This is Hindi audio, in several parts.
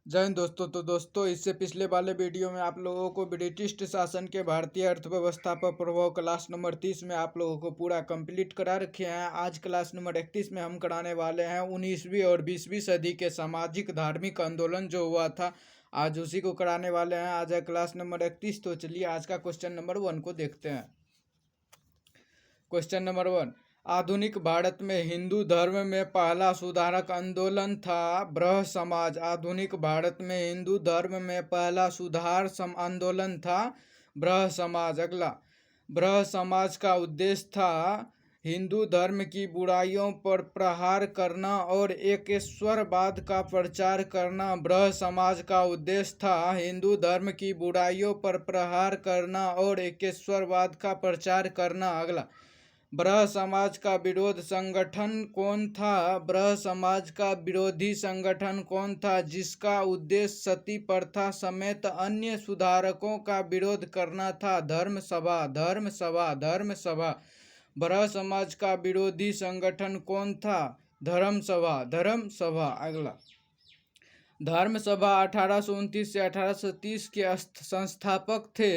जय हिंद दोस्तों। तो दोस्तों, इससे पिछले वाले वीडियो में आप लोगों को ब्रिटिश शासन के भारतीय अर्थव्यवस्था पर प्रभाव क्लास नंबर 30 में आप लोगों को पूरा कंप्लीट करा रखे हैं। आज क्लास नंबर 31 में हम कराने वाले हैं 19वीं और 20वीं सदी के सामाजिक धार्मिक आंदोलन जो हुआ था, आज उसी को कराने वाले हैं। आज है क्लास नंबर 31। तो चलिए आज का क्वेश्चन नंबर 1 को देखते हैं। क्वेश्चन नंबर 1, आधुनिक भारत में हिंदू धर्म में पहला सुधारक आंदोलन था ब्रह्म समाज। आधुनिक भारत में हिंदू धर्म में पहला आंदोलन था ब्रह्म समाज। अगला, ब्रह्म समाज का उद्देश्य था हिंदू धर्म की बुराइयों पर प्रहार करना और एकेश्वरवाद का प्रचार करना। ब्रह्म समाज का उद्देश्य था हिंदू धर्म की बुराइयों पर प्रहार करना और एकेश्वरवाद का प्रचार करना। अगला, ब्रह्म समाज का विरोध संगठन कौन था? ब्रह्म समाज का विरोधी संगठन कौन था जिसका उद्देश्य सती प्रथा समेत अन्य सुधारकों का विरोध करना था? धर्म सभा, धर्म सभा, धर्म सभा। ब्रह्म समाज का विरोधी संगठन कौन था? धर्म सभा, धर्म सभा। अगला, धर्म सभा 1829 से 1830 के संस्थापक थे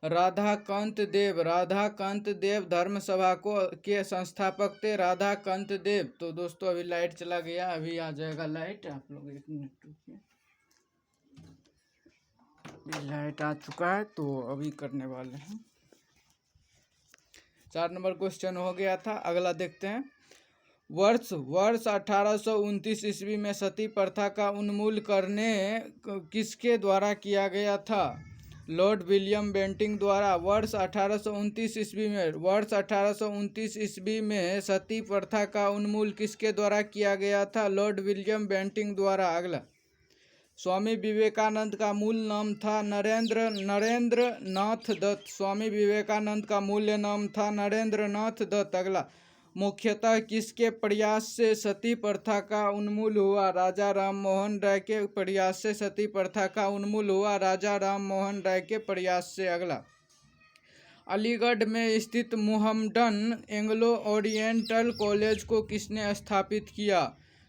राधाकांत देव। राधाकांत देव धर्म सभा के संस्थापक थे राधाकांत देव। तो दोस्तों, अभी लाइट चला गया, अभी आ जाएगा लाइट। आप लोग 1 मिनट रुकिए, लाइट आ चुका है तो अभी करने वाले हैं। 4 नंबर क्वेश्चन हो गया था। अगला देखते हैं। वर्ष 1829 ईस्वी में सती प्रथा का उन्मूलन करने किसके द्वारा किया गया था? लॉर्ड विलियम बेंटिंक द्वारा। वर्ष 1829 ईस्वी में सती प्रथा का उन्मूलन किसके द्वारा किया गया था? लॉर्ड विलियम बेंटिंक द्वारा। अगला, स्वामी विवेकानंद का मूल नाम था नरेंद्र नाथ दत्त। स्वामी विवेकानंद का मूल नाम था नरेंद्र नाथ दत्त। अगला, मुख्यतः किसके प्रयास से सती प्रथा का उन्मूलन हुआ? राजा राम मोहन राय के प्रयास से सती प्रथा का उन्मूलन हुआ। राजा राम मोहन राय के प्रयास से। अगला, अलीगढ़ में स्थित मुहम्मडन एंग्लो ओरिएंटल कॉलेज को किसने स्थापित किया?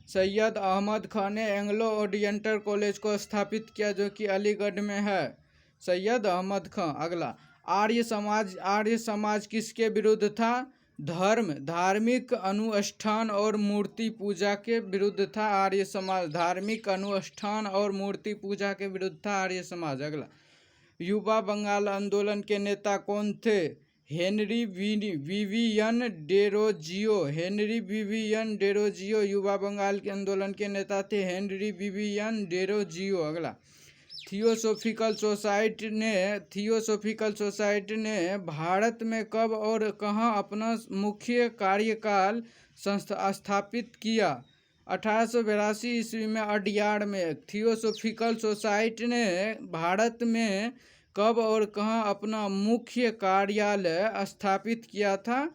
सैयद अहमद खान ने एंग्लो ओरिएंटल कॉलेज को स्थापित किया, जो कि अलीगढ़ में है। सैयद अहमद खान। अगला, आर्य समाज किसके विरुद्ध था? धार्मिक अनुष्ठान और मूर्ति पूजा के विरुद्ध था आर्य समाज। धार्मिक अनुष्ठान और मूर्ति पूजा के विरुद्ध था आर्य समाज। अगला, युवा बंगाल आंदोलन के नेता कौन थे? Henry Vivian Derozio. Henry Vivian Derozio युवा बंगाल के आंदोलन के नेता थे, हेनरी विवियन डेरोजियो। अगला, थियोसोफिकल सोसाइटी ने भारत में कब और कहाँ अपना मुख्य कार्यकाल स्थापित किया? 1882 ईस्वी में अडियार में। थियोसोफिकल सोसाइटी ने भारत में कब और कहाँ अपना मुख्य कार्यालय स्थापित किया था?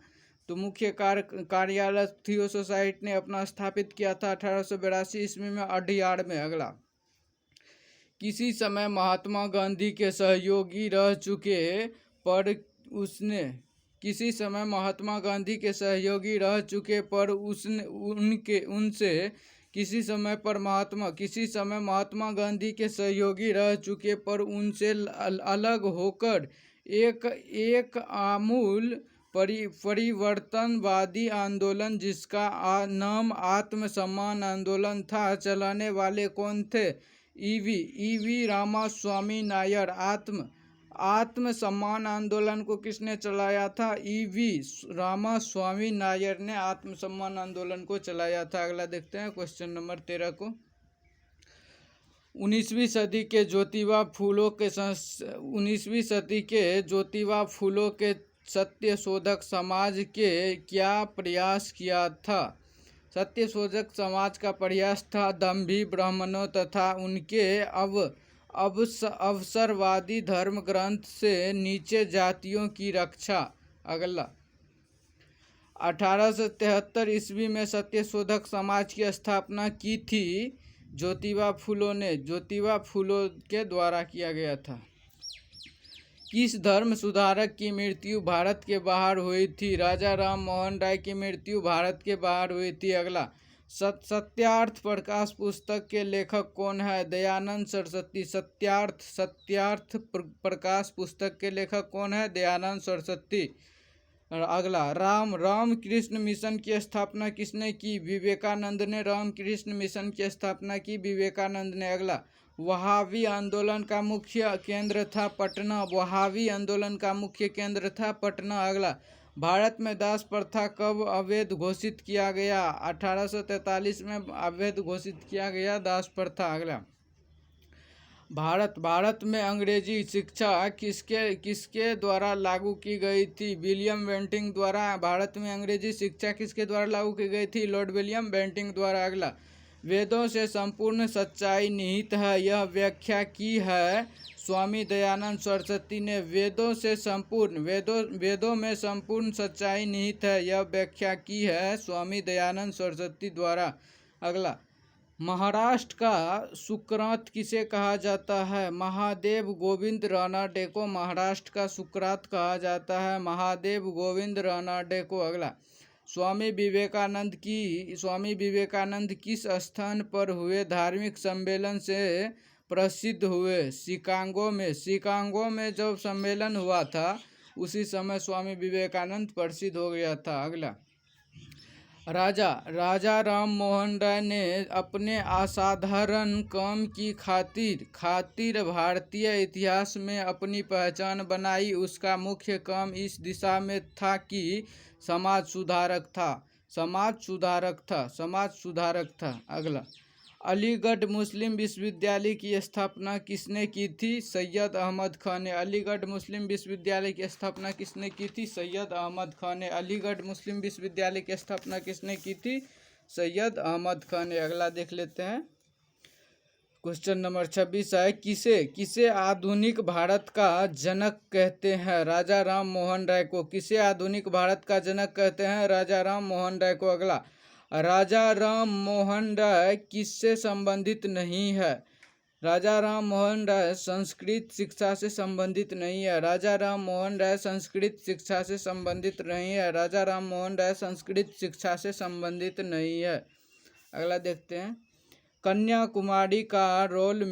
तो मुख्य कार्यालय थियो सोसाइटी ने अपना स्थापित किया था 1882 ईस्वी में अडियार में। अगला, किसी समय महात्मा गांधी के सहयोगी रह चुके पर उसने किसी समय महात्मा गांधी के सहयोगी रह चुके पर उनसे अलग होकर एक आमूल परिवर्तनवादी आंदोलन जिसका नाम आत्मसम्मान आंदोलन था, चलाने वाले कौन थे? ईवी रामास्वामी नायर। आत्मसम्मान आंदोलन को किसने चलाया था? ईवी रामास्वामी नायर ने आत्मसम्मान आंदोलन को चलाया था। अगला देखते हैं क्वेश्चन नंबर 13 को। 19वीं सदी के ज्योतिबा फूलों के सत्यशोधक समाज के क्या प्रयास किया था? सत्यशोधक समाज का प्रयास था दम्भी ब्राह्मणों तथा उनके अवसरवादी धर्म ग्रंथ से नीचे जातियों की रक्षा। अगला, 1873 ईस्वी में सत्यशोधक समाज की स्थापना की थी ज्योतिबा फूलों ने। ज्योतिबा फूलों के द्वारा किया गया था। किस धर्म सुधारक की मृत्यु भारत के बाहर हुई थी? राजा राम मोहन राय की मृत्यु भारत के बाहर हुई थी। अगला, सत्यार्थ प्रकाश पुस्तक के लेखक कौन है? दयानंद सरस्वती। सत्यार्थ प्रकाश पुस्तक के लेखक कौन है? दयानंद सरस्वती। अगला, रामकृष्ण मिशन की स्थापना किसने की? विवेकानंद ने रामकृष्ण मिशन की स्थापना की, विवेकानंद ने। अगला, वहाबी आंदोलन का मुख्य केंद्र था पटना। वहाबी आंदोलन का मुख्य केंद्र था पटना। अगला, भारत में दास प्रथा कब अवैध घोषित किया गया? 1843 में अवैध घोषित किया गया दास प्रथा। अगला, भारत में अंग्रेजी शिक्षा किसके द्वारा लागू की गई थी? विलियम बेंटिंक द्वारा। भारत में अंग्रेजी शिक्षा किसके द्वारा लागू की गई थी? लॉर्ड विलियम बेंटिंक द्वारा। अगला, वेदों से संपूर्ण सच्चाई निहित है, यह व्याख्या की है स्वामी दयानंद सरस्वती ने। वेदों में संपूर्ण सच्चाई निहित है, यह व्याख्या की है स्वामी दयानंद सरस्वती द्वारा। अगला, महाराष्ट्र का सुकरात किसे कहा जाता है? महादेव गोविंद रानाडे को महाराष्ट्र का सुकरात कहा जाता है, महादेव गोविंद रानाडे को। अगला, स्वामी विवेकानंद किस स्थान पर हुए धार्मिक सम्मेलन से प्रसिद्ध हुए? शिकागो में जब सम्मेलन हुआ था उसी समय स्वामी विवेकानंद प्रसिद्ध हो गया था। अगला, राजा राम मोहन राय ने अपने असाधारण काम की खातिर भारतीय इतिहास में अपनी पहचान बनाई। उसका मुख्य काम इस दिशा में था कि समाज सुधारक था। अगला, अलीगढ़ मुस्लिम विश्वविद्यालय की स्थापना किसने की थी? सैयद अहमद खान ने। अलीगढ़ मुस्लिम विश्वविद्यालय की स्थापना किसने की थी? सैयद अहमद खान ने। अलीगढ़ मुस्लिम विश्वविद्यालय की स्थापना किसने की थी? सैयद अहमद खान ने। अगला देख लेते हैं, क्वेश्चन नंबर 26 है, किसे आधुनिक भारत का जनक कहते हैं? राजा राम मोहन राय को। किसे आधुनिक भारत का जनक कहते हैं? राजा राम मोहन राय को। अगला, राजा राम मोहन राय किससे संबंधित नहीं है? राजा राम मोहन राय संस्कृत शिक्षा से संबंधित नहीं है। राजा राम मोहन राय संस्कृत शिक्षा से संबंधित नहीं है। राजा राम मोहन राय संस्कृत शिक्षा से संबंधित नहीं है। अगला देखते हैं, कन्याकुमारी का रोल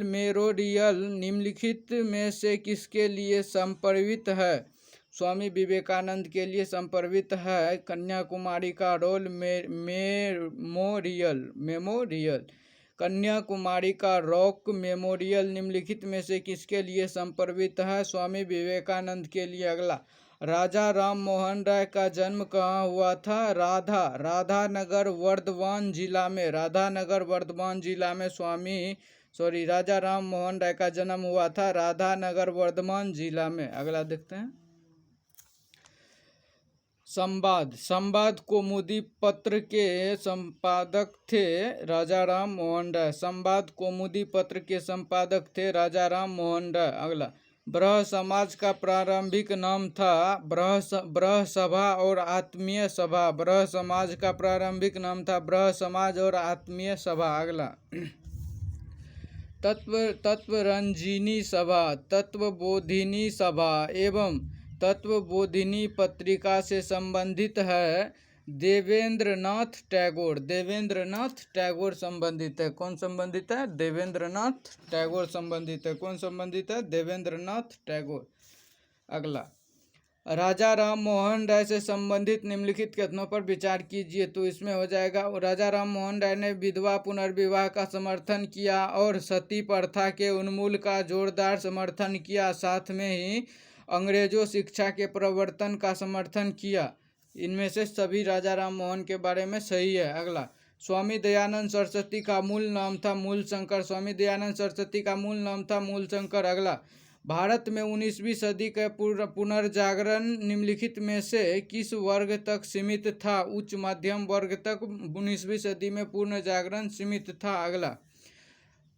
मेमोरियल निम्नलिखित में से किसके लिए समर्पित है? स्वामी विवेकानंद के लिए समर्पित है कन्याकुमारी का रोल मेमोरियल। कन्याकुमारी का रॉक मेमोरियल निम्नलिखित में से किसके लिए समर्पित है? स्वामी विवेकानंद के लिए। अगला, राजा राम मोहन राय का जन्म कहाँ हुआ था? राधानगर वर्धमान जिला में। राजा राम मोहन राय का जन्म हुआ था राधानगर वर्धमान जिला में। अगला देखते हैं, संवाद कौमुदी पत्र के संपादक थे राजा राम मोहन राय। संवाद कौमुदी पत्र के संपादक थे राजा राम मोहन राय। अगला, ब्रह्म समाज का प्रारंभिक नाम था ब्रह्म सभा और आत्मीय सभा। ब्रह्म समाज का प्रारंभिक नाम था ब्रह्म समाज और आत्मीय सभा। अगला, तत्वरंजिनी सभा, तत्वबोधिनी सभा एवं तत्वबोधिनी पत्रिका से संबंधित है देवेंद्रनाथ टैगोर संबंधित है। कौन संबंधित है? देवेंद्रनाथ टैगोर संबंधित है। कौन संबंधित है? देवेंद्रनाथ टैगोर। अगला, राजा राम मोहन राय से संबंधित निम्नलिखित कथनों पर विचार कीजिए। तो इसमें हो जाएगा, राजा राम मोहन राय ने विधवा पुनर्विवाह का समर्थन किया और सती प्रथा के उन्मूलन का जोरदार समर्थन किया। साथ में ही अंग्रेजों शिक्षा के प्रवर्तन का समर्थन किया। इनमें से सभी राजा राम मोहन के बारे में सही है। अगला, स्वामी दयानंद सरस्वती का मूल नाम था मूलशंकर। स्वामी दयानंद सरस्वती का मूल नाम था मूलशंकर। अगला, भारत में 19वीं सदी का पुनर्जागरण निम्नलिखित में से किस वर्ग तक सीमित था? उच्च मध्यम वर्ग तक 19वीं सदी में पूर्ण जागरण सीमित था। अगला,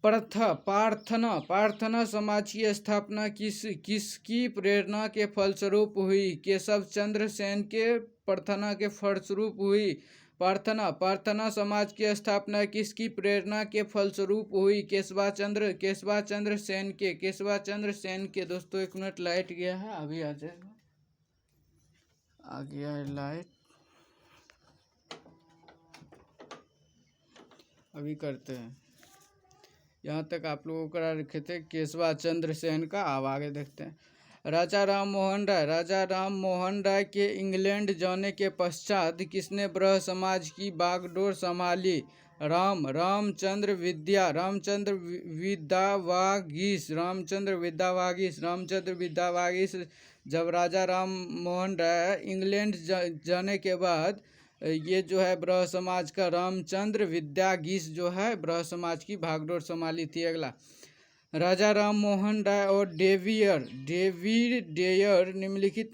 प्रार्थना समाज की स्थापना किसकी प्रेरणा के फलस्वरूप हुई? केशव चंद्र सेन के प्रार्थना के फलस्वरूप हुई। प्रार्थना समाज की स्थापना किसकी प्रेरणा के फलस्वरूप हुई? केशवाचंद्र सेन के। दोस्तों 1 मिनट, लाइट गया है, अभी आ जाएगा। आ गया है लाइट। अभी करते हैं। यहाँ तक आप लोगों को करा रखे थे केशवा चंद्र सेन का। अब आगे देखते हैं। राजा राम मोहन राय। राजा राम मोहन राय के इंग्लैंड जाने के पश्चात किसने ब्रह समाज की बागडोर संभाली? रामचंद्र विद्यावागीश। जब राजा राम मोहन राय इंग्लैंड जाने के बाद ये जो है ब्रह समाज का रामचंद्र विद्यागीश जो है ब्रह समाज की भागडोर संभाली थी। अगला, राजा राम मोहन राय और डेविड डेयर निम्नलिखित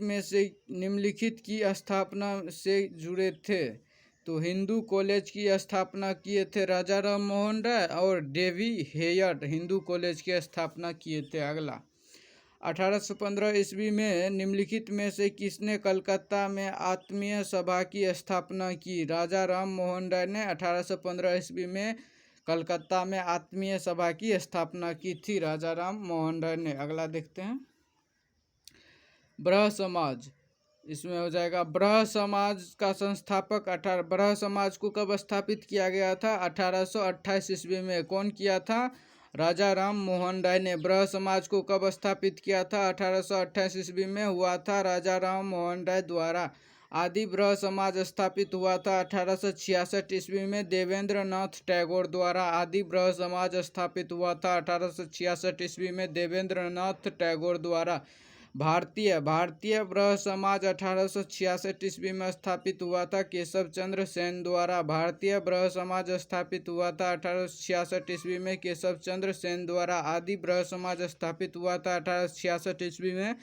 की स्थापना से जुड़े थे। तो हिंदू कॉलेज की स्थापना किए थे राजा राम मोहन राय और डेवी हेयर हिंदू कॉलेज की स्थापना किए थे। अगला, 1815 ईस्वी में निम्नलिखित में से किसने कलकत्ता में आत्मीय सभा की स्थापना की? राजा राम मोहन राय ने 1815 ईस्वी में कलकत्ता में आत्मीय सभा की स्थापना की थी राजा राम मोहन राय ने। अगला देखते हैं, ब्रह समाज। इसमें हो जाएगा ब्रह समाज का संस्थापक ब्रह समाज को कब स्थापित किया गया था? 1828 ईस्वी में। कौन किया था? राजा राम मोहन राय ने। ब्रह समाज को कब स्थापित किया था? 1828 ईस्वी में हुआ था राजा राम मोहन राय द्वारा। आदि ब्रह समाज स्थापित हुआ था 1866 ईस्वी में देवेंद्र नाथ टैगोर द्वारा। आदि ब्रह समाज स्थापित हुआ था 1866 ईस्वी में देवेंद्र नाथ टैगोर द्वारा। भारतीय ब्रह समाज 1866 ईस्वी में स्थापित हुआ था केशव चंद्र सेन द्वारा। भारतीय ब्रह समाज स्थापित हुआ था 1866 ईस्वी में केशव चंद्र सेन द्वारा। आदि ब्रह समाज स्थापित हुआ था 1866 ईस्वी में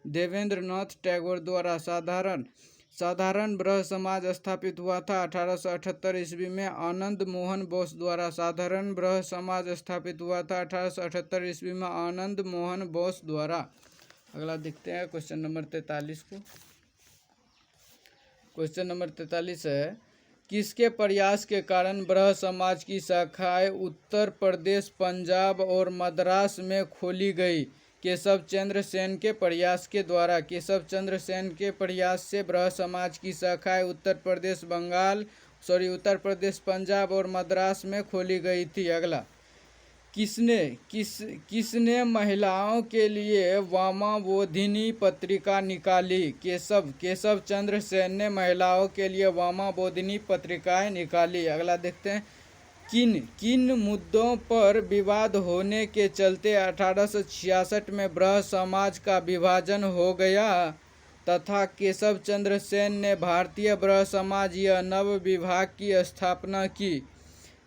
देवेंद्र नाथ टैगोर द्वारा। साधारण ब्रह समाज स्थापित हुआ था 1878 ईस्वी में आनंद मोहन बोस द्वारा। साधारण ब्रह समाज स्थापित हुआ था 1878 ईस्वी में आनंद मोहन बोस द्वारा। अगला देखते हैं क्वेश्चन नंबर 43 को। क्वेश्चन नंबर 43 है, किसके प्रयास के कारण ब्रह समाज की शाखाएं उत्तर प्रदेश, पंजाब और मद्रास में खोली गई? केशव चंद्र सेन के प्रयास के द्वारा। केशव चंद्र सेन के प्रयास से ब्रह समाज की शाखाएं उत्तर प्रदेश, पंजाब और मद्रास में खोली गई थी। अगला, किसने महिलाओं के लिए वामाबोधिनी पत्रिका निकाली? केशव चंद्र सेन ने महिलाओं के लिए वामाबोधिनी पत्रिकाएं निकाली। अगला देखते हैं, किन मुद्दों पर विवाद होने के चलते 1866 में ब्रह समाज का विभाजन हो गया तथा केशव चंद्र सेन ने भारतीय ब्रह समाज या नव विभाग की स्थापना की?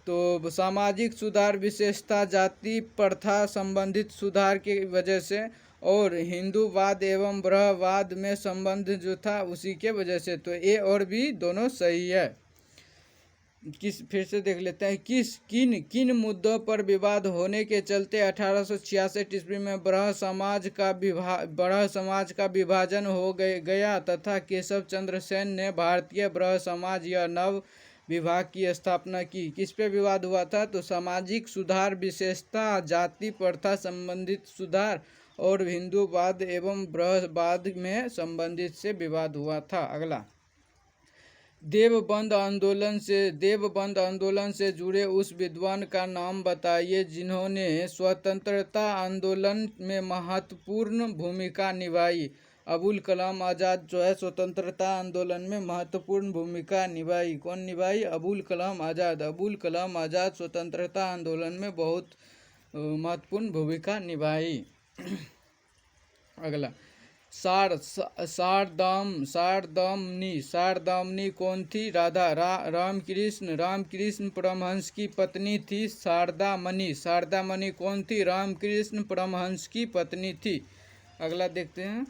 तो सामाजिक सुधार, विशेषता जाति प्रथा संबंधित सुधार की वजह से और हिंदूवाद एवं ब्रहवाद में संबंध जो था उसी के वजह से। तो ए और बी दोनों सही है। फिर से देख लेते हैं, किन मुद्दों पर विवाद होने के चलते 1866 ईस्वी में ब्रह समाज का विभाजन हो गया तथा केशव चंद्र सेन ने भारतीय ब्रह समाज या नव विभाग की स्थापना की? किस पे विवाद हुआ था? तो सामाजिक सुधार, विशेषता जाति प्रथा संबंधित सुधार और हिंदूवाद एवं ब्रहवाद में संबंधित से विवाद हुआ था। अगला, देवबंद आंदोलन से जुड़े उस विद्वान का नाम बताइए जिन्होंने स्वतंत्रता आंदोलन में महत्वपूर्ण भूमिका निभाई। अबुल कलाम आज़ाद जो है स्वतंत्रता आंदोलन में महत्वपूर्ण भूमिका निभाई। कौन निभाई? अबुल कलाम आज़ाद स्वतंत्रता आंदोलन में बहुत महत्वपूर्ण भूमिका निभाई। अगला, शारदामनी कौन थी? रामकृष्ण परमहंस की पत्नी थी शारदामनी कौन थी? रामकृष्ण परमहंस की पत्नी थी। अगला देखते हैं,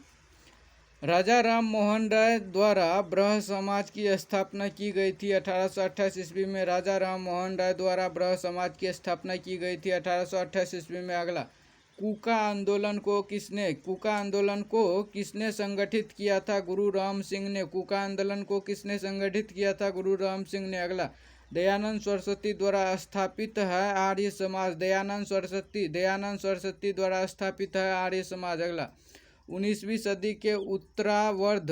राजा राम मोहन राय द्वारा ब्रह समाज की स्थापना की गई थी 1828 ईस्वी में। राजा राम मोहन राय द्वारा ब्रह समाज की स्थापना की गई थी 1828 ईस्वी में। अगला, कूका आंदोलन को किसने संगठित किया था? गुरु राम सिंह ने। कूका आंदोलन को किसने संगठित किया था? गुरु राम सिंह ने। अगला, दयानंद सरस्वती द्वारा स्थापित है आर्य समाज। दयानंद सरस्वती द्वारा स्थापित है आर्य समाज। अगला, 19वीं सदी के उत्तरार्ध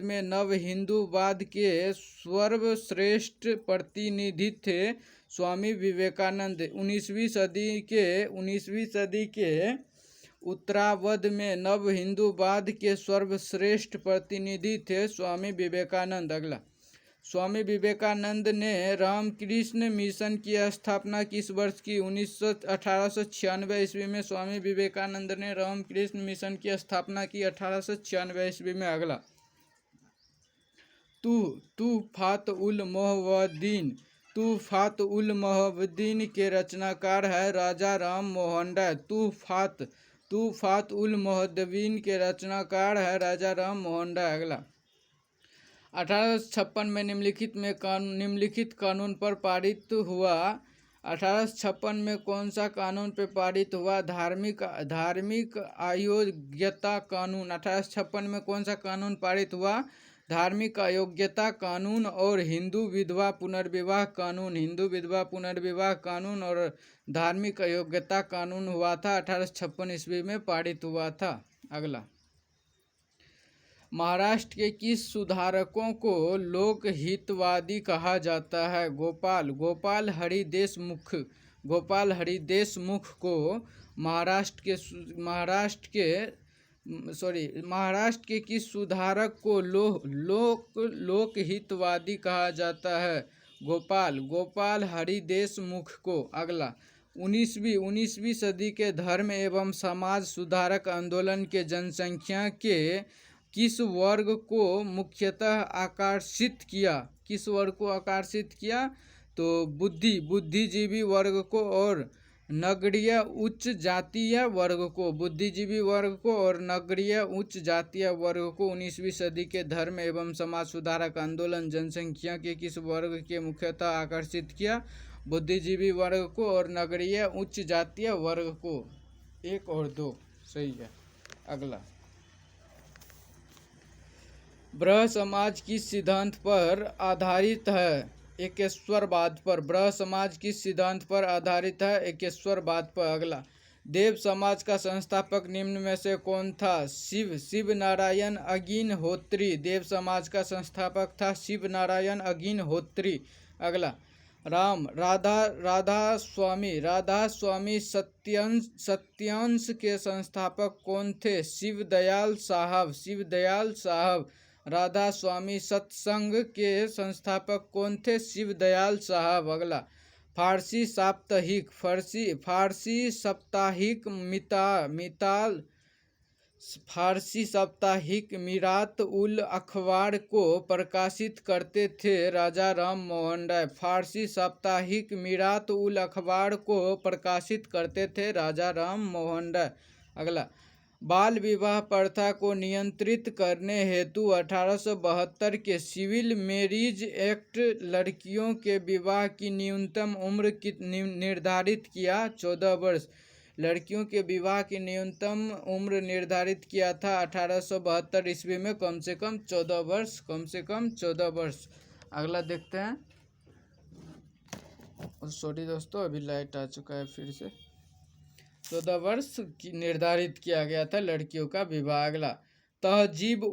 में नव हिंदूवाद के सर्वश्रेष्ठ प्रतिनिधि थे स्वामी विवेकानंद। 19वीं सदी के उत्तरार्ध में नव हिंदूवाद के सर्वश्रेष्ठ प्रतिनिधि थे स्वामी विवेकानंद। अगला, स्वामी विवेकानंद ने रामकृष्ण मिशन की स्थापना किस वर्ष की? 1896 ईस्वी में स्वामी विवेकानंद ने रामकृष्ण मिशन की स्थापना की, 1896 ईस्वी में। अगला, तुफ़ात-उल-मोहब्बीन के रचनाकार है राजा राम मोहन राय। तुफ़ात-उल-मोहब्बीन के रचनाकार है राजा राम मोहन राय। अगला, 1856 में निम्नलिखित कानून पर पारित हुआ। 1856 में कौन सा कानून पर पारित हुआ? धार्मिक अयोग्यता कानून। 1856 में कौन सा कानून पारित हुआ? धार्मिक अयोग्यता कानून और हिंदू विधवा पुनर्विवाह कानून और धार्मिक अयोग्यता कानून हुआ था, 1856 ईस्वी में पारित हुआ था। अगला, महाराष्ट्र के किस सुधारकों को लोकहितवादी कहा जाता है? गोपाल हरि देशमुख को महाराष्ट्र के किस सुधारक को लोकहितवादी कहा जाता है? गोपाल हरि देशमुख को। अगला, 19वीं सदी के धर्म एवं समाज सुधारक आंदोलन के जनसंख्या के किस वर्ग को मुख्यतः आकर्षित किया? तो बुद्धिजीवी वर्ग को और नगरीय उच्च जातीय वर्ग को। 19वीं सदी के धर्म एवं समाज सुधारक आंदोलन जनसंख्या के किस वर्ग के मुख्यतः आकर्षित किया? बुद्धिजीवी वर्ग को और नगरीय उच्च जातीय वर्ग को। 1 और 2 सही है। अगला, ब्रह्म समाज किस सिद्धांत पर आधारित है? एकेश्वरवाद पर। ब्रह्म समाज किस सिद्धांत पर आधारित है? एकेश्वरवाद पर। अगला, देव समाज का संस्थापक निम्न में से कौन था? शिव नारायण अग्निहोत्री देव समाज का संस्थापक था शिव नारायण अग्निहोत्री। अगला, राधा स्वामी सत्यांश के संस्थापक कौन थे? शिवदयाल साहब। राधा स्वामी सत्संग के संस्थापक कौन थे? शिवदयाल साहब। अगला, फारसी साप्ताहिक मीरात उल अखबार को प्रकाशित करते थे राजा राम मोहन राय। फारसी साप्ताहिक मीरात उल अखबार को प्रकाशित करते थे राजा राम मोहन राय। अगला, बाल विवाह प्रथा को नियंत्रित करने हेतु 1872 के सिविल मैरिज एक्ट लड़कियों के विवाह की न्यूनतम उम्र निर्धारित किया 14 वर्ष। लड़कियों के विवाह की न्यूनतम उम्र निर्धारित किया था 1872 ईस्वी में कम से कम 14 वर्ष। अगला देखते हैं। सॉरी दोस्तों, अभी लाइट आ चुका है फिर से। 14 वर्ष निर्धारित किया गया था लड़कियों का विवाह। अगला, तहजीब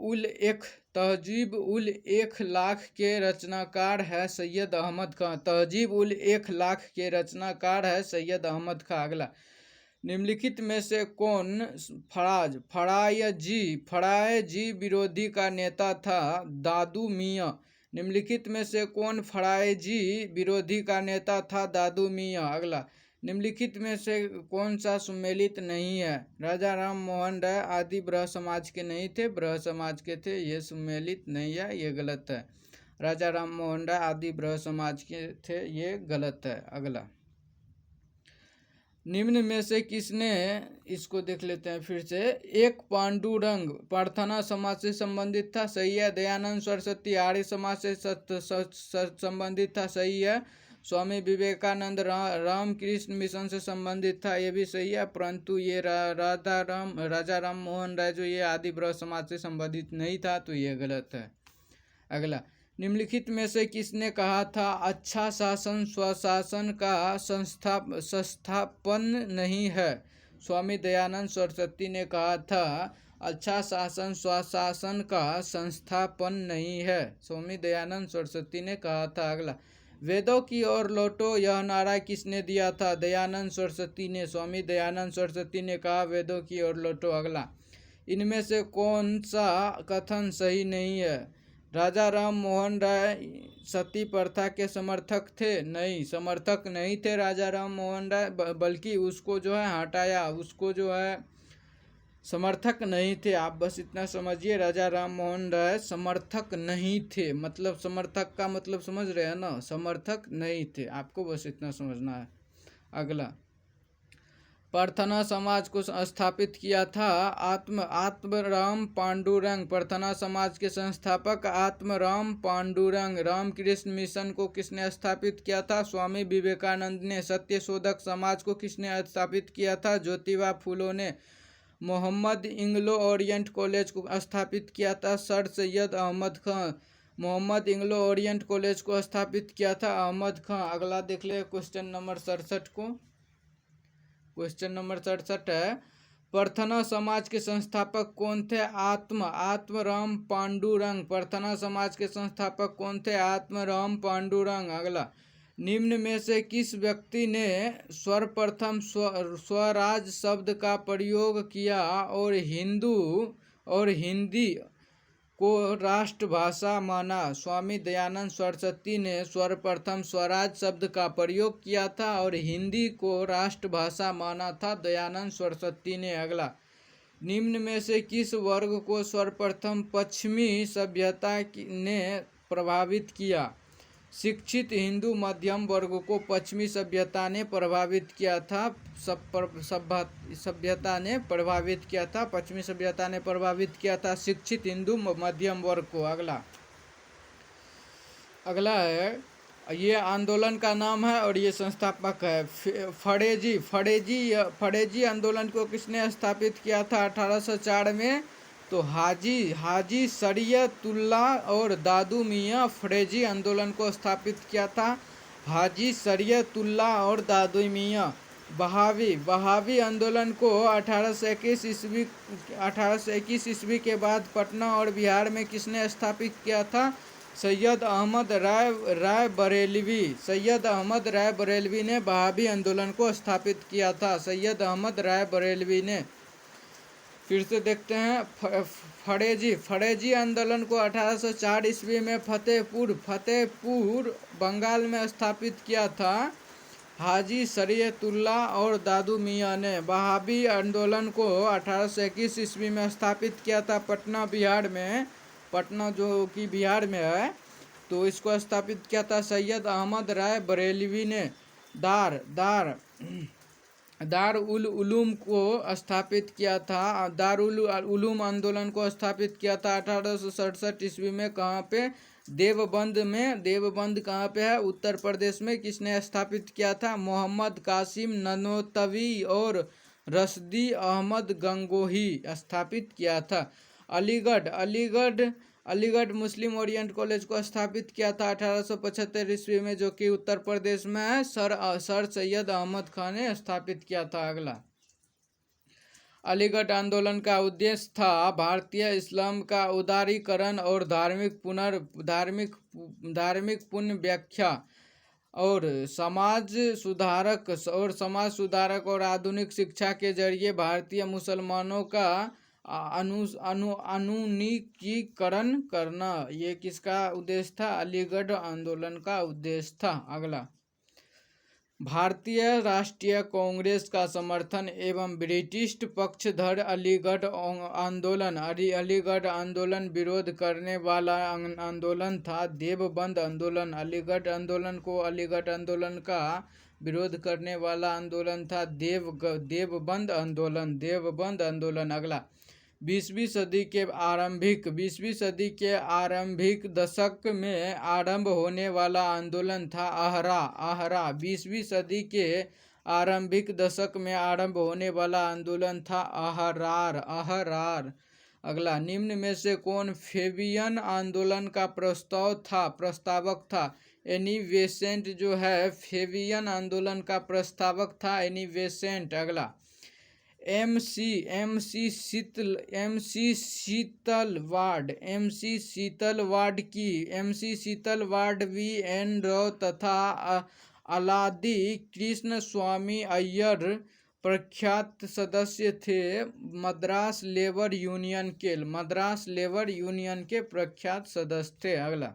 उल इखलाक के रचनाकार है सैयद अहमद खां। तहजीब उल इखलाक के रचनाकार है सैयद अहमद खां। अगला, निम्नलिखित में से कौन फरायजी विरोधी का नेता था? दादू मियाँ। निम्नलिखित में से कौन फरायजी विरोधी का नेता था? दादू मियाँ। अगला, निम्नलिखित में से कौन सा सम्मिलित नहीं है? राजा राम मोहन राय आदि ब्रह्म समाज के नहीं थे, ब्रह्म समाज के थे, ये सम्मिलित नहीं है, ये गलत है। राजा राम मोहन राय आदि ब्रह्म समाज के थे, ये गलत है। अगला, निम्न में से किसने, इसको देख लेते हैं फिर से। एक पांडुरंग प्रार्थना समाज से संबंधित था, सही है। दयानंद सरस्वती आर्य समाज से संबंधित था, सही है। स्वामी विवेकानंद रामकृष्ण मिशन से संबंधित था, ये भी सही है। परंतु ये राजा राम मोहन राय जो ये आदि ब्रह्म समाज से संबंधित नहीं था, तो ये गलत है। अगला, निम्नलिखित में से किसने कहा था अच्छा शासन स्वशासन का संस्थापन नहीं है? स्वामी दयानंद सरस्वती ने कहा था, अच्छा शासन स्वशासन का संस्थापन नहीं है। स्वामी दयानंद सरस्वती ने कहा था। अगला, वेदों की ओर लौटो, यह नारा किसने दिया था? दयानंद सरस्वती ने। स्वामी दयानंद सरस्वती ने कहा, वेदों की ओर लौटो। अगला, इनमें से कौन सा कथन सही नहीं है? राजा राम मोहन राय सती प्रथा के समर्थक थे? नहीं, समर्थक नहीं थे राजा राम मोहन राय, बल्कि उसको जो है हटाया, उसको जो है समर्थक नहीं थे। आप बस इतना समझिए, राजा राम मोहन राय समर्थक नहीं थे। मतलब समर्थक का मतलब समझ रहे हैं ना, समर्थक नहीं थे, आपको बस इतना समझना है। अगला, प्रार्थना समाज को स्थापित किया था आत्मराम पांडुरंग। प्रार्थना समाज के संस्थापक आत्मराम पांडुरंग। रामकृष्ण मिशन को किसने स्थापित किया था? स्वामी विवेकानंद ने। सत्यशोधक समाज को किसने स्थापित किया था? ज्योतिबा फूले ने। मोहम्मद इंग्लो ओरिएंट कॉलेज को स्थापित किया था सर सैयद अहमद खां। मोहम्मद इंग्लो ओरिएंट कॉलेज को स्थापित किया था अहमद खां। अगला देख ले क्वेश्चन नंबर 67 को। क्वेश्चन नंबर 67 है, प्रार्थना समाज के संस्थापक कौन थे? आत्मराम पांडुरंग। प्रार्थना समाज के संस्थापक कौन थे? आत्मराम पांडुरंग। अगला, निम्न में से किस व्यक्ति ने सर्वप्रथम स्वराज शब्द का प्रयोग किया और हिंदी को राष्ट्रभाषा माना? स्वामी दयानंद सरस्वती ने सर्वप्रथम स्वराज शब्द का प्रयोग किया था और हिंदी को राष्ट्रभाषा माना था, दयानंद सरस्वती ने। अगला, निम्न में से किस वर्ग को सर्वप्रथम पश्चिमी सभ्यता ने प्रभावित किया? शिक्षित हिंदू मध्यम वर्ग को पश्चिमी सभ्यता ने प्रभावित किया था। सभ्यता ने प्रभावित किया था, पश्चिमी सभ्यता ने प्रभावित किया था शिक्षित हिंदू मध्यम वर्ग को। अगला है, ये आंदोलन का नाम है और ये संस्थापक है फड़ेजी आंदोलन को किसने स्थापित किया था 1804 में? तो हाजी शरीयतुल्ला और दादू मियाँ फड़ेजी आंदोलन को स्थापित किया था। हाजी शरीयतुल्ला और दादू मियाँ। बहावी आंदोलन को 1821 ईस्वी के बाद पटना और बिहार में किसने स्थापित किया था? सैयद अहमद राय बरेलवी। सैयद अहमद राय बरेलवी ने बहावी आंदोलन को स्थापित किया था, सैयद अहमद राय बरेलवी ने। फिर से देखते हैं, फड़ेजी आंदोलन को 1804 ईस्वी में फतेहपुर बंगाल में स्थापित किया था हाजी शरीयतुल्ला और दादू मियाँ ने। बहावी आंदोलन को 1821 ईस्वी में स्थापित किया था पटना बिहार में, पटना जो कि बिहार में है, तो इसको स्थापित किया था सैयद अहमद राय बरेलवी ने। दार उल उलूम को स्थापित किया था, दार उल उलूम आंदोलन को स्थापित किया था 1867 ईस्वी में। कहाँ पे? देवबंद में। देवबंद कहाँ पे है? उत्तर प्रदेश में। किसने स्थापित किया था? मोहम्मद कासिम ननोतवी और रशदी अहमद गंगोही स्थापित किया था। अलीगढ़ मुस्लिम ओरिएंट कॉलेज को स्थापित किया था 1875 ईस्वी में, जो कि उत्तर प्रदेश में है, सर सैयद अहमद खान ने स्थापित किया था। अगला, अलीगढ़ आंदोलन का उद्देश्य था भारतीय इस्लाम का उदारीकरण और धार्मिक पुनर्व्याख्या और समाज सुधारक और आधुनिक शिक्षा के जरिए भारतीय मुसलमानों का अनुनिकीकरण करना। ये किसका उद्देश्य था? अलीगढ़ आंदोलन का उद्देश्य था। अगला, भारतीय राष्ट्रीय कांग्रेस का समर्थन एवं ब्रिटिश पक्षधर अलीगढ़ आंदोलन विरोध करने वाला आंदोलन था देवबंद आंदोलन। अलीगढ़ आंदोलन का विरोध करने वाला आंदोलन था देवबंद आंदोलन। अगला, 20वीं सदी के आरंभिक दशक में आरंभ होने वाला आंदोलन था आहरा। 20वीं सदी के आरंभिक दशक में आरंभ होने वाला आंदोलन था आहरार। अगला, निम्न में से कौन फेबियन आंदोलन का प्रस्तावक था? एनी बेसेंट जो है फेबियन आंदोलन का प्रस्तावक था, एनी बेसेंट। अगला, M C Setalvad VN. Rao तथा अलादी कृष्ण स्वामी अय्यर प्रख्यात सदस्य थे। मद्रास लेबर यूनियन के प्रख्यात सदस्य थे। अगला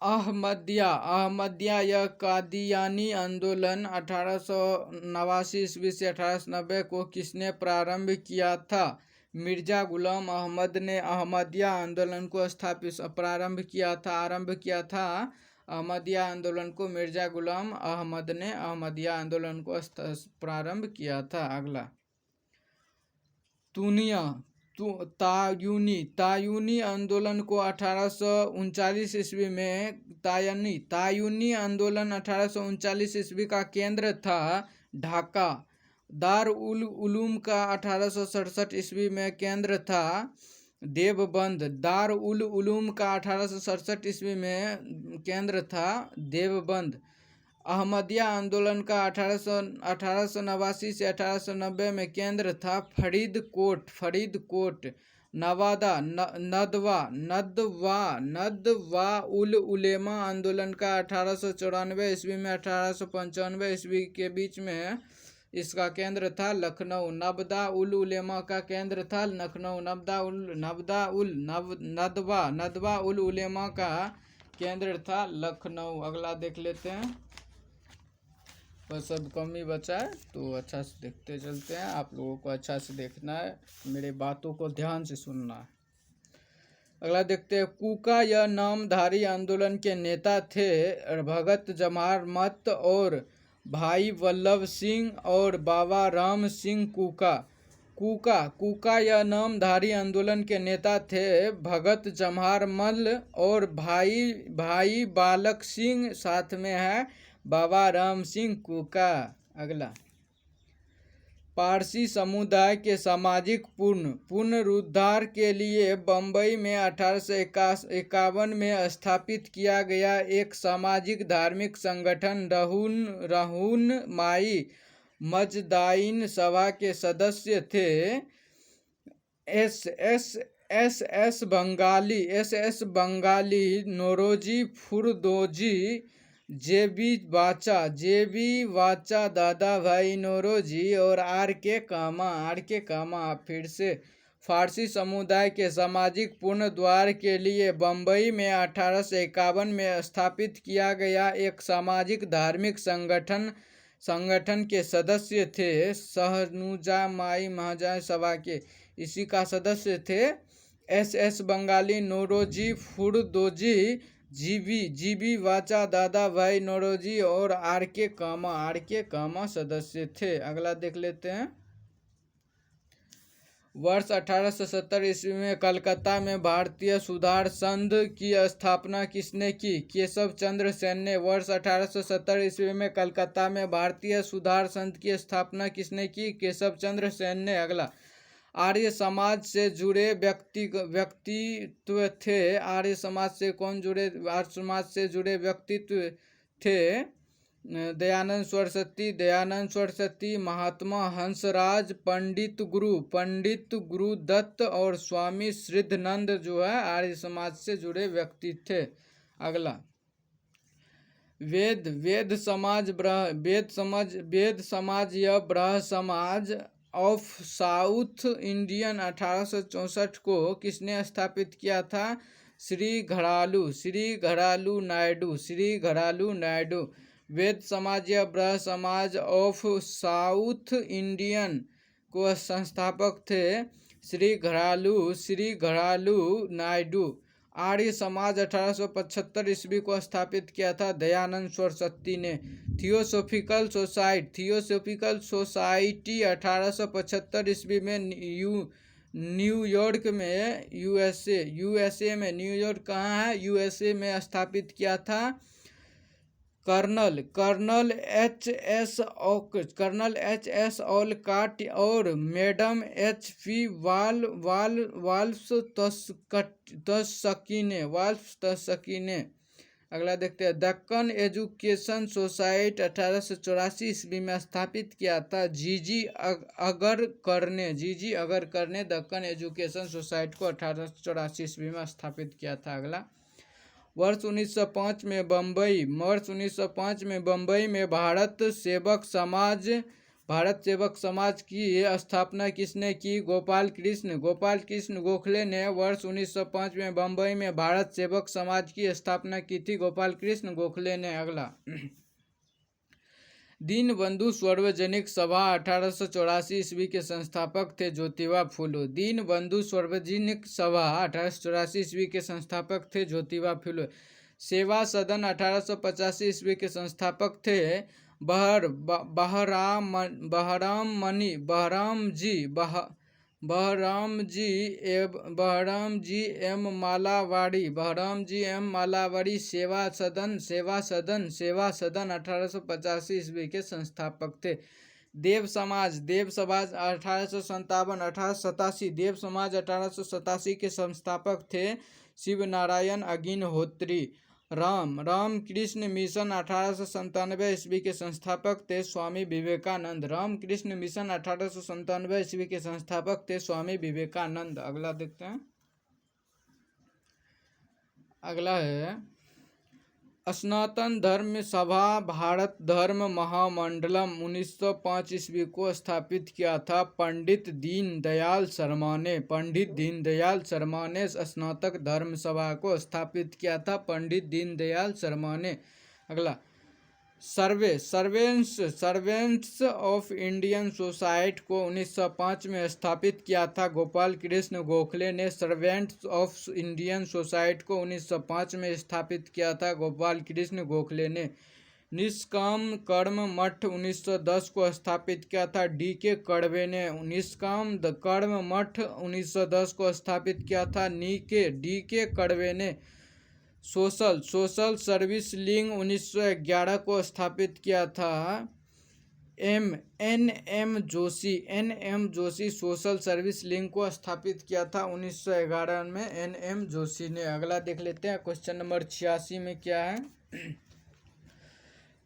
अहमदिया या कादियानी आंदोलन 1889 ईस्वी से 1890 को किसने प्रारंभ किया था? मिर्जा गुलाम अहमद ने अहमदिया आंदोलन को आरंभ किया था। अहमदिया आंदोलन को मिर्जा गुलाम अहमद ने अहमदिया आंदोलन को प्रारंभ किया था। अगला तायूनी आंदोलन को 1839 ईस्वी में तायूनी आंदोलन 1839 ईस्वी का केंद्र था ढाका। दार उल उलूम का 1867 ईस्वी में केंद्र था देवबंद। दार उल उलूम का 1867 ईस्वी में केंद्र था देवबंद। अहमदिया आंदोलन का 1889 से 1890 में केंद्र था फरीदकोट। नदवा उल उलेमा आंदोलन का 1894 ईस्वी में 1895 ईस्वी के बीच में इसका केंद्र था लखनऊ। नबदा उल उलेमा का केंद्र था लखनऊ। नदवा उल उलेमा का केंद्र था लखनऊ। अगला देख लेते हैं, बस अब कम ही बचा है तो अच्छा से देखते चलते हैं। आप लोगों को अच्छा से देखना है, मेरे बातों को ध्यान से सुनना है। अगला देखते हैं, कूका यह नामधारी आंदोलन के नेता थे भगत जवाहर मत और भाई वल्लभ सिंह और बाबा राम सिंह कूका यह नामधारी आंदोलन के नेता थे भगत जवाहर मल और भाई बालक सिंह, साथ में है बाबा राम सिंह कूका। अगला पारसी समुदाय के सामाजिक पुनरुद्धार के लिए बम्बई में 1851 में स्थापित किया गया एक सामाजिक धार्मिक संगठन रहून माई मजदाइन सभा के सदस्य थे एस बंगाली, नौरोजी फुरदोजी, जेबी वाचा, दादा भाई नौरोजी और आर के कामा। फिर से, फारसी समुदाय के सामाजिक पुनरुद्धार के लिए बम्बई में 1851 में स्थापित किया गया एक सामाजिक धार्मिक संगठन के सदस्य थे सहनुजा माई महाजन सभा के। इसी का सदस्य थे एस बंगाली, नौरोजी फुरदोजी, जीबी वाचा, दादा भाई नौरोजी और आर के कामा सदस्य थे। अगला देख लेते हैं, वर्ष 1870 ईस्वी में कलकत्ता में भारतीय सुधार संघ की स्थापना किसने की? केशव चंद्र सेन ने। वर्ष 1870 ईस्वी में कलकत्ता में भारतीय सुधार संघ की स्थापना किसने की? केशव चंद्र सेन ने। अगला, आर्य समाज से जुड़े व्यक्तित्व थे। आर्य समाज से कौन जुड़े? आर्य समाज से जुड़े व्यक्तित्व थे दयानंद सरस्वती, महात्मा हंसराज, पंडित गुरु दत्त और स्वामी सिद्धानंद जो है आर्य समाज से जुड़े व्यक्ति थे। अगला, वेद समाज या ब्रह समाज ऑफ साउथ इंडियन 1864 को किसने स्थापित किया था? श्री घरालू नायडू। वेद समाज या ब्रह समाज ऑफ साउथ इंडियन को संस्थापक थे श्री घरालू नायडू। आर्य समाज 1875 ईस्वी को स्थापित किया था दयानंद सरस्वती ने। थियोसोफिकल सोसाइटी 1875 ईस्वी में न्यूयॉर्क में यूएसए में, न्यूयॉर्क कहाँ है? यूएसए में स्थापित किया था कर्नल एच.एस. ओलकॉट और मैडम एच.पी. वाल्स तस्की ने। अगला देखते हैं, दक्कन एजुकेशन सोसाइटी 1884 ईस्वी में स्थापित किया था जीजी अगरकर ने। जीजी अगरकर ने दक्कन एजुकेशन सोसाइटी को 1884 ईस्वी में स्थापित किया था। अगला, वर्ष 1905 में बम्बई में भारत सेवक समाज की स्थापना किसने की? गोपाल कृष्ण गोखले ने वर्ष 1905 में बम्बई में भारत सेवक समाज की स्थापना की थी, गोपाल कृष्ण गोखले ने। अगला, दीनबंधु सार्वजनिक सभा 1884 ईस्वी के संस्थापक थे ज्योतिबा फुले। दीनबंधु सार्वजनिक सभा 1884 ईस्वी के संस्थापक थे ज्योतिबा फुले। सेवा सदन 1885 ईस्वी के संस्थापक थे बहराम जी एम मालावाड़ी। सेवा सदन 1885 ईस्वी के संस्थापक थे। देव समाज 1887। देव समाज 1887 के संस्थापक थे शिव नारायण अग्निहोत्री। रामकृष्ण मिशन 1897 ईस्वी के संस्थापक थे स्वामी विवेकानंद। रामकृष्ण मिशन 1897 ईस्वी के संस्थापक थे स्वामी विवेकानंद। अगला देखते हैं, अगला है, सनातन धर्म सभा भारत धर्म महामंडलम 1905 ईस्वी को स्थापित किया था पंडित दीनदयाल शर्मा ने स्नातक धर्म सभा को स्थापित किया था पंडित दीनदयाल शर्मा ने। अगला, सर्वेंट्स ऑफ इंडियन सोसाइटी को 1905 में स्थापित किया था गोपाल कृष्ण गोखले ने। सर्वेंट्स ऑफ इंडियन सोसाइटी को 1905 में स्थापित किया था गोपाल कृष्ण गोखले ने। निष्काम कर्म मठ 1910 को स्थापित किया था D.K. कड़वे ने। निष्काम कर्म मठ 1910 को स्थापित किया था D.K. कड़वे ने। सोशल सर्विस लीग 1911 को स्थापित किया था N.M. Joshi social service league को स्थापित किया था 1911 में N.M. जोशी ने। अगला देख लेते हैं, क्वेश्चन नंबर 86 में क्या है।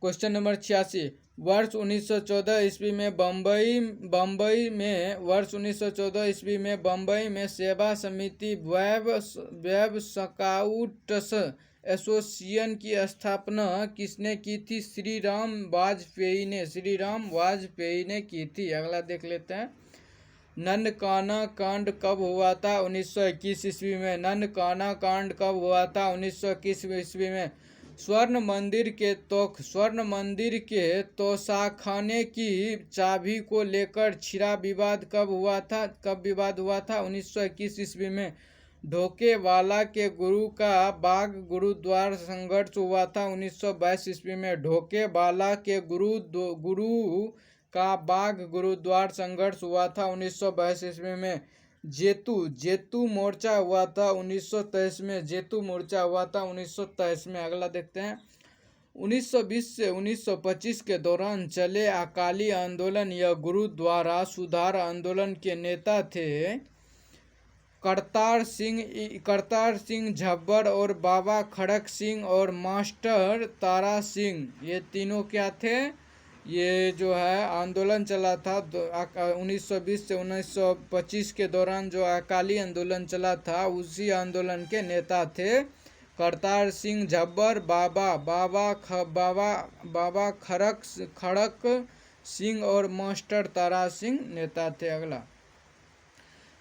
क्वेश्चन नंबर 86, वर्ष 1914 ईस्वी में बम्बई में सेवा समिति वेब स्काउट्स एसोसिएशन की स्थापना किसने की थी? श्री राम वाजपेयी ने की थी। अगला देख लेते हैं, ननकाना कांड कब हुआ था? 1921 ईस्वी में। ननकाना कांड कब हुआ था? 1921 ईस्वी में। स्वर्ण मंदिर के तोशाखाने की चाबी को लेकर छिड़ा विवाद कब विवाद हुआ था? 1921 ईस्वी में। ढोकेवाला के गुरु का बाग गुरुद्वार संघर्ष हुआ था 1922 ईस्वी में। ढोकेवाला के गुरु का बाग गुरुद्वार संघर्ष हुआ था 1922 ईस्वी में। जेतू मोर्चा हुआ था 1923 में। जेतू मोर्चा हुआ था 1923 में। अगला देखते हैं, 1920 से 1925 के दौरान चले अकाली आंदोलन या गुरुद्वारा सुधार आंदोलन के नेता थे करतार सिंह झब्बर और बाबा खड़क सिंह और मास्टर तारा सिंह। ये तीनों क्या थे? ये जो है आंदोलन चला था 1920 से 1925 के दौरान जो अकाली आंदोलन चला था, उसी आंदोलन के नेता थे करतार सिंह झब्बर, बाबा खड़क सिंह और मास्टर तारा सिंह नेता थे। अगला,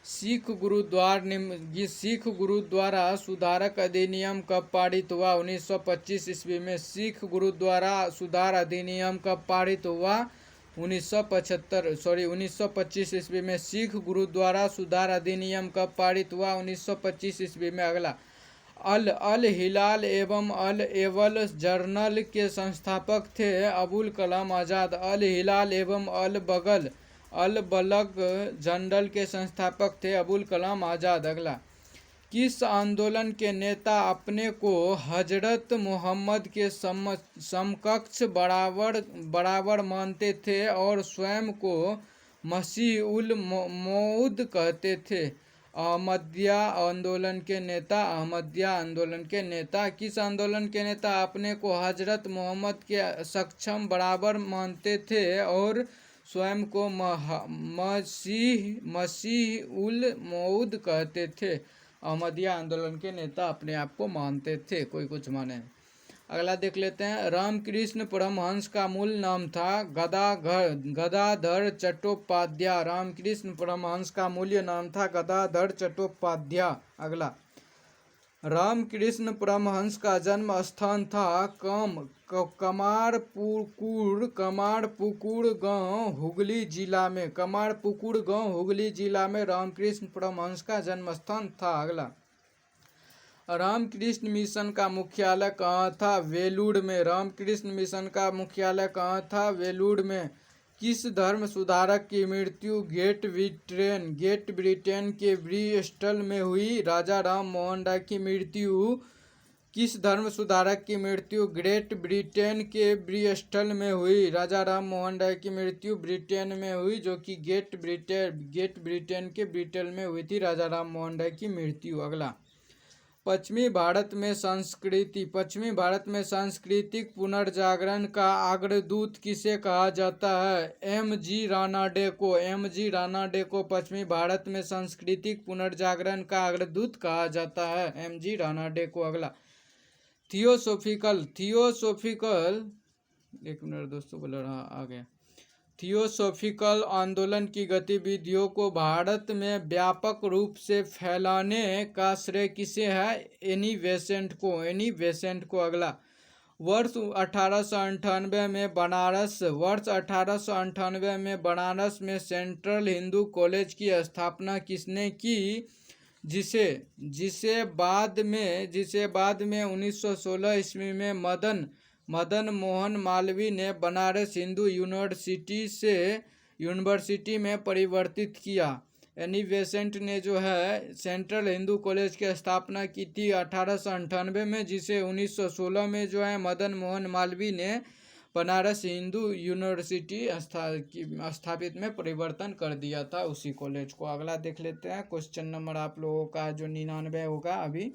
सिख गुरुद्वारा सुधारक अधिनियम कब पारित हुआ? 1925 ईस्वी में। सिख गुरुद्वारा सुधार अधिनियम कब पारित हुआ? 1925 ईस्वी में। सिख गुरुद्वारा सुधार अधिनियम कब पारित हुआ? 1925 ईस्वी में। अगला, अल हिलाल एवं अल एवल जर्नल के संस्थापक थे अबुल कलाम आज़ाद। अल हिलाल एवं अल बलग जर्नल के संस्थापक थे अबुल कलाम आज़ाद। अगला, किस आंदोलन के नेता अपने को हजरत मोहम्मद के समकक्ष बराबर मानते थे और स्वयं को मसीह उल मौद कहते थे? अहमदिया आंदोलन के नेता। अहमदिया आंदोलन के नेता। किस आंदोलन के नेता? अपने को हजरत मोहम्मद के सक्षम बराबर मानते थे और स्वयं को मसीह उल मऊद कहते थे। अहमदिया आंदोलन के नेता अपने आप को मानते थे, कोई कुछ माने। अगला देख लेते हैं। रामकृष्ण परमहंस का मूल नाम था गदाधर चट्टोपाध्याय। रामकृष्ण परमहंस का मूल नाम था गदाधर चट्टोपाध्याय। अगला, रामकृष्ण परमहंस का जन्म स्थान था कमारपुकुर गांव हुगली जिला में। कमारपुकुर गांव हुगली जिला में रामकृष्ण परमहंस का जन्म स्थान था। अगला, रामकृष्ण मिशन का मुख्यालय कहाँ था? वेलूर में। रामकृष्ण मिशन का मुख्यालय कहाँ था? वेलूर में। किस धर्म सुधारक की मृत्यु ग्रेट ब्रिटेन के ब्रिस्टल में हुई? राजा राम मोहन राय की मृत्यु। किस धर्म सुधारक की मृत्यु ग्रेट ब्रिटेन के ब्रिस्टल में हुई? राजा राम मोहन राय की मृत्यु ब्रिटेन में हुई, जो कि ग्रेट ब्रिटेन के ब्रिस्टल में हुई थी राजा राम मोहन राय की मृत्यु। अगला, पश्चिमी भारत में सांस्कृतिक पुनर्जागरण का अग्रदूत किसे कहा जाता है? एम.जी. रानाडे को। एम.जी. रानाडे को पश्चिमी भारत में सांस्कृतिक पुनर्जागरण का अग्रदूत कहा जाता है, एम.जी. रानाडे को। अगला, थियोसोफिकल एक मिनट दोस्तों, बोल रहा आ गया। थियोसोफिकल आंदोलन की गतिविधियों को भारत में व्यापक रूप से फैलाने का श्रेय किसे है? एनी बेसेंट को। अगला, वर्ष 1898 में बनारस में सेंट्रल हिंदू कॉलेज की स्थापना किसने की? जिसे बाद में 1916 ईस्वी में मदन मोहन मालवीय ने बनारस हिंदू यूनिवर्सिटी में परिवर्तित किया। एनी बेसेंट ने जो है सेंट्रल हिंदू कॉलेज की स्थापना की थी 1898 में, जिसे 1916 में जो है मदन मोहन मालवीय ने बनारस हिंदू यूनिवर्सिटी स्थापित में परिवर्तन कर दिया था उसी कॉलेज को। अगला देख लेते हैं। क्वेश्चन नंबर आप लोगों का जो 99 होगा अभी।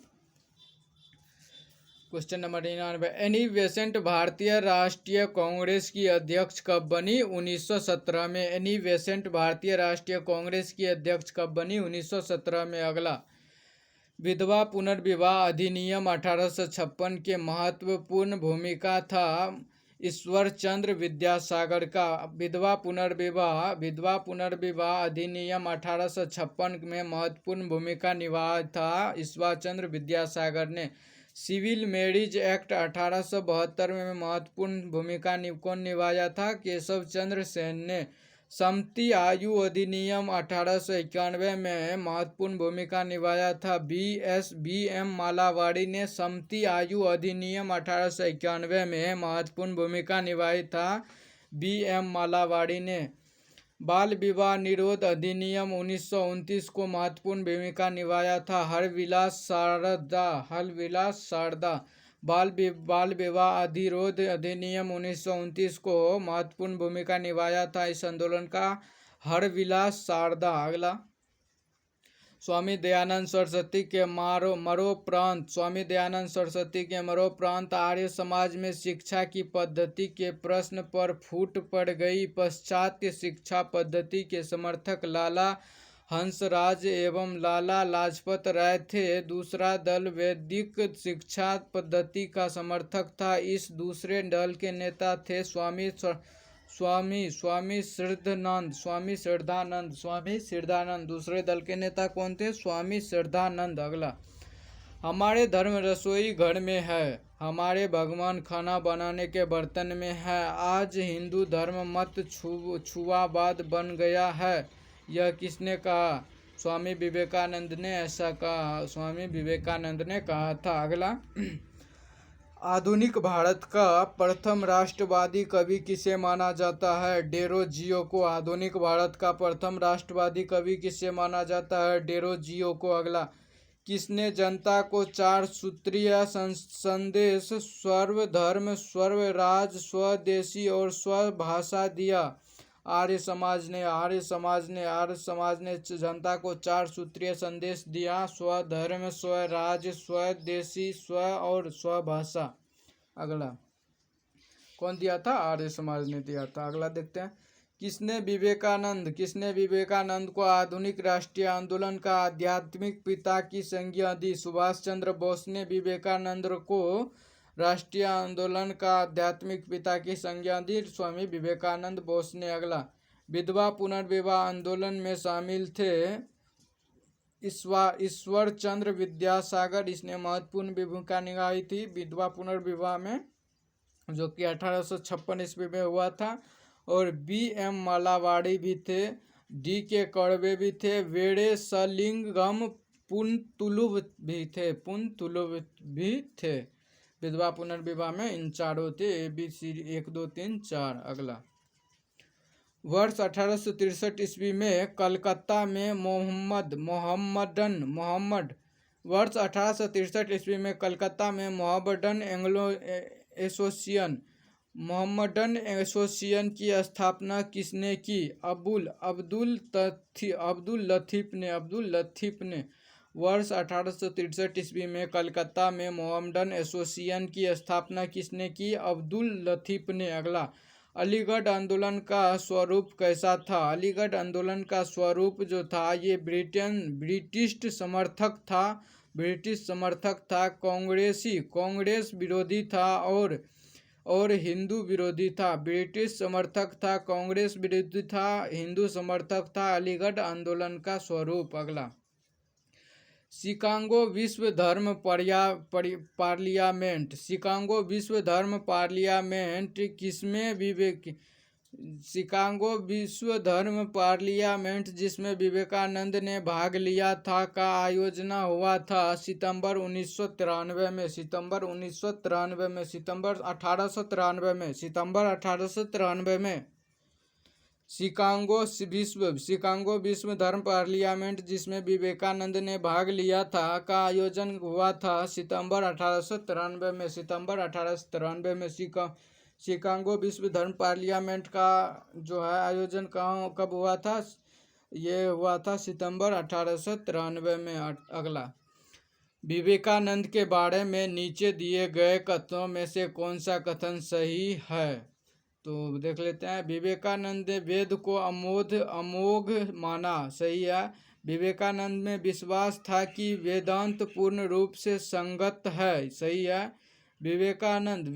क्वेश्चन नंबर 99, एनी बेसेंट भारतीय राष्ट्रीय कांग्रेस की अध्यक्ष कब बनी? 1917 में। एनी बेसेंट भारतीय राष्ट्रीय कांग्रेस की अध्यक्ष कब बनी? 1917 में। अगला, विधवा पुनर्विवाह अधिनियम 1856 के महत्वपूर्ण भूमिका था ईश्वर चंद्र विद्यासागर का। विधवा पुनर्विवाह अधिनियम 1856 में महत्वपूर्ण भूमिका निभाया था ईश्वर चंद्र विद्यासागर ने। सिविल मैरिज एक्ट 1872 में महत्वपूर्ण भूमिका कौन निभाया था? केशव चंद्र सेन ने। समती आयु अधिनियम 1891 में महत्वपूर्ण भूमिका निभाया था बी.एम. मालावाड़ी ने। समती आयु अधिनियम 1891 में महत्वपूर्ण भूमिका निभाई था बी.एम. मालावाड़ी ने। बाल विवाह निरोध अधिनियम 1929 को महत्वपूर्ण भूमिका निभाया था हरविलास शारदा। बाल विवाह निरोध अधिनियम 1929 को महत्वपूर्ण भूमिका निभाया था इस आंदोलन का हरविलास शारदा। अगला, स्वामी दयानंद सरस्वती के मरोपरांत आर्य समाज में शिक्षा की पद्धति के प्रश्न पर फूट पड़ गई। पाश्चात्य शिक्षा पद्धति के समर्थक लाला हंसराज एवं लाला लाजपत राय थे। दूसरा दल वैदिक शिक्षा पद्धति का समर्थक था। इस दूसरे दल के नेता थे स्वामी श्रद्धानंद। दूसरे दल के नेता कौन थे? स्वामी श्रद्धानंद। अगला, हमारे धर्म रसोई घर में है, हमारे भगवान खाना बनाने के बर्तन में है। आज हिंदू धर्म मत छुआवाद बन गया है, यह किसने कहा? स्वामी विवेकानंद ने ऐसा कहा। स्वामी विवेकानंद ने कहा था। अगला, आधुनिक भारत का प्रथम राष्ट्रवादी कवि किसे माना जाता है? डेरोजियो को। आधुनिक भारत का प्रथम राष्ट्रवादी कवि किसे माना जाता है? डेरोजियो को। अगला, किसने जनता को 4 सूत्रीय संदेश सर्वधर्म, स्वराज, स्वदेशी और स्वभाषा दिया? आर्य समाज ने जनता को 4 सूत्रीय संदेश दिया: स्वधर्म, स्वराज, स्वदेशी, स्व और स्वभाषा। अगला कौन दिया था? आर्य समाज ने दिया था। अगला देखते हैं, किसने विवेकानंद को आधुनिक राष्ट्रीय आंदोलन का आध्यात्मिक पिता की संज्ञा दी? सुभाष चंद्र बोस ने विवेकानंद को राष्ट्रीय आंदोलन का आध्यात्मिक पिता की संज्ञा दी, स्वामी विवेकानंद बोस ने। अगला, विधवा पुनर्विवाह आंदोलन में शामिल थे ईश्वर चंद्र विद्यासागर, इसने महत्वपूर्ण भूमिका निभाई थी विधवा पुनर्विवाह में, जो कि 1856 ईस्वी में हुआ था। और B.M. मालावाड़ी भी थे, D.K. कड़वे भी थे, वेड़े सलिंगम पुनतुलुव भी थे। विधवा पुनर्विवाह में इन चारों थे, ABC 1 2 3 4। अगला, वर्ष 1863 ईस्वी में कलकत्ता में वर्ष 1863 ईस्वी में कलकत्ता में मोहम्मडन एसोसिएशन की स्थापना किसने की? अब्दुल लतीफ ने। वर्ष 1863 ईस्वी में कलकत्ता में मोहम्मडन एसोसिएशन की स्थापना किसने की? अब्दुल लतीफ ने। अगला, अलीगढ़ आंदोलन का स्वरूप कैसा था? अलीगढ़ आंदोलन का स्वरूप जो था, ये ब्रिटिश समर्थक था, कांग्रेस विरोधी था और हिंदू विरोधी था। ब्रिटिश समर्थक था, कांग्रेस विरोधी था, हिंदू समर्थक था। अलीगढ़ आंदोलन का स्वरूप। अगला, शिकागो विश्व धर्म पार्लियामेंट जिसमें विवेकानंद ने भाग लिया था का आयोजन हुआ था सितंबर 1893 में। शिकागो विश्व धर्म पार्लियामेंट जिसमें विवेकानंद ने भाग लिया था का आयोजन हुआ था सितंबर 1893 में। शिकागो विश्व धर्म पार्लियामेंट का जो है आयोजन कब हुआ था? ये हुआ था सितंबर 1893 में। अगला, विवेकानंद के बारे में नीचे दिए गए कथनों में से कौन सा कथन सही है? तो देख लेते हैं। विवेकानंद ने वेद को अमोघ माना, सही है। विवेकानंद में विश्वास था कि वेदांत पूर्ण रूप से संगत है, सही है। विवेकानंद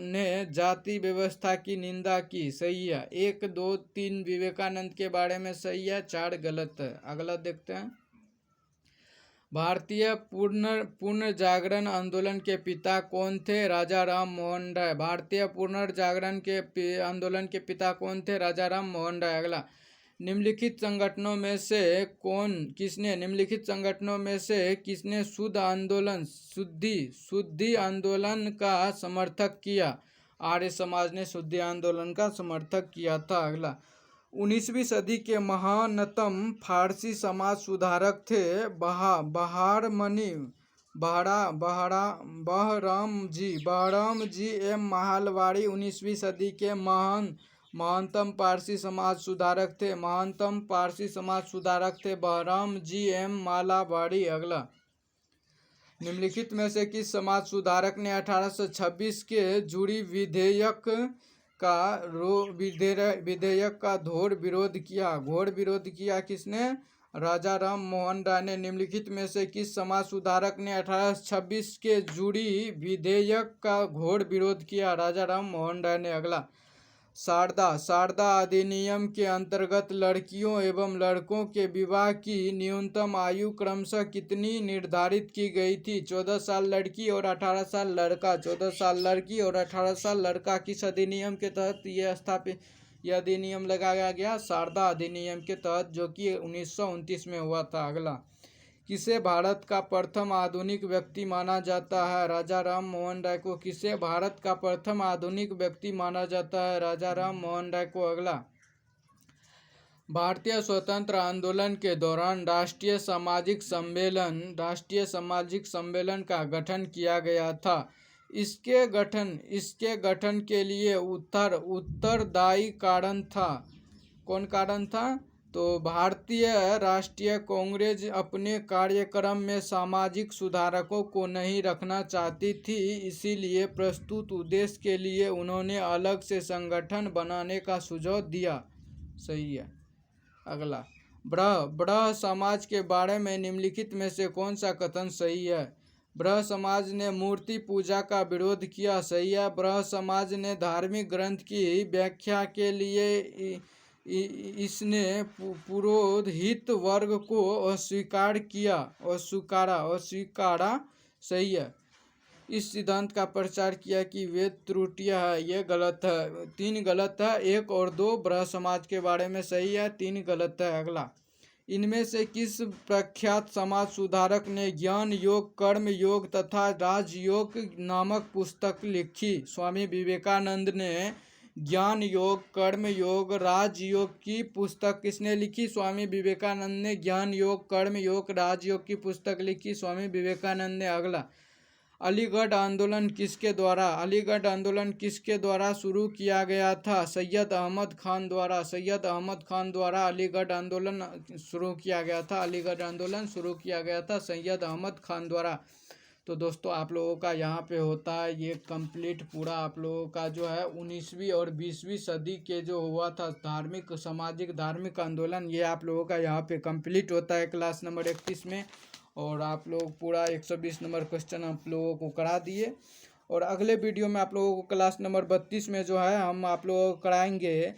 ने जाति व्यवस्था की निंदा की, सही है। 1 2 3 विवेकानंद के बारे में सही है, 4 गलत है। अगला देखते हैं, भारतीय पुनर्जागरण आंदोलन के पिता कौन थे? राजा राम मोहन राय। भारतीय पुनर्जागरण के आंदोलन के पिता कौन थे? राजा राम मोहन राय। अगला, निम्नलिखित संगठनों में से किसने शुद्धि आंदोलन का समर्थक किया? आर्य समाज ने शुद्धि आंदोलन का समर्थक किया था। अगला, 19वीं सदी के महानतम फारसी समाज सुधारक थे बहराम जी एम मालवाड़ी 19वीं सदी के महानतम पारसी समाज सुधारक थे बहराम जी एम मालावाड़ी। अगला, निम्नलिखित में से किस समाज सुधारक ने 1826 के जूरी विधेयक का घोर विरोध किया? किसने? राजा राम मोहन राय ने। निम्नलिखित में से किस समाज सुधारक ने 1826 के जूरी विधेयक का घोर विरोध किया? राजा राम मोहन राय ने। अगला, शारदा अधिनियम के अंतर्गत लड़कियों एवं लड़कों के विवाह की न्यूनतम आयु क्रमशः कितनी निर्धारित की गई थी? 14 साल लड़की और 18 साल लड़का। 14 साल लड़की और 18 साल लड़का किस अधिनियम के तहत यह अधिनियम लगाया गया? शारदा अधिनियम के तहत, जो कि 1929 में हुआ था। अगला, किसे भारत का प्रथम आधुनिक व्यक्ति माना जाता है? राजा राम मोहन राय को। किसे भारत का प्रथम आधुनिक व्यक्ति माना जाता है? राजा राम मोहन राय को। अगला, भारतीय स्वतंत्र आंदोलन के दौरान राष्ट्रीय सामाजिक सम्मेलन का गठन किया गया था। इसके गठन के लिए उत्तरदायी कारण था। कौन कारण था? तो भारतीय राष्ट्रीय कांग्रेस अपने कार्यक्रम में सामाजिक सुधारकों को नहीं रखना चाहती थी, इसीलिए प्रस्तुत उद्देश्य के लिए उन्होंने अलग से संगठन बनाने का सुझाव दिया। सही है। अगला, ब्रह्म समाज के बारे में निम्नलिखित में से कौन सा कथन सही है? ब्रह्म समाज ने मूर्ति पूजा का विरोध किया। सही है। ब्रह्म समाज ने धार्मिक ग्रंथ की व्याख्या के लिए इसने पुरोहित वर्ग को अस्वीकारा। सही है। इस सिद्धांत का प्रचार किया कि वेद त्रुटियां है। ये गलत है। 3 गलत है, 1 और 2 ब्रह्म समाज के बारे में सही है, 3 गलत है। अगला, इनमें से किस प्रख्यात समाज सुधारक ने ज्ञान योग, कर्म योग तथा राजयोग नामक पुस्तक लिखी? स्वामी विवेकानंद ने ज्ञान योग, कर्म योग, राजयोग की पुस्तक किसने लिखी? स्वामी विवेकानंद ने ज्ञान योग, कर्म योग, राजयोग की पुस्तक लिखी, स्वामी विवेकानंद ने। अगला, अलीगढ़ आंदोलन किसके द्वारा शुरू किया गया था? सैयद अहमद खान द्वारा अलीगढ़ आंदोलन शुरू किया गया था। सैयद अहमद खान द्वारा। तो दोस्तों, आप लोगों का यहाँ पे होता है ये कंप्लीट पूरा आप लोगों का जो है 19वीं और 20वीं सदी के जो हुआ था धार्मिक आंदोलन, ये आप लोगों का यहाँ पे कंप्लीट होता है क्लास नंबर 31 में। और आप लोग पूरा 120 नंबर क्वेश्चन आप लोगों को करा दिए। और अगले वीडियो में आप लोगों को क्लास नंबर 32 में जो है हम आप लोगों को कराएंगे,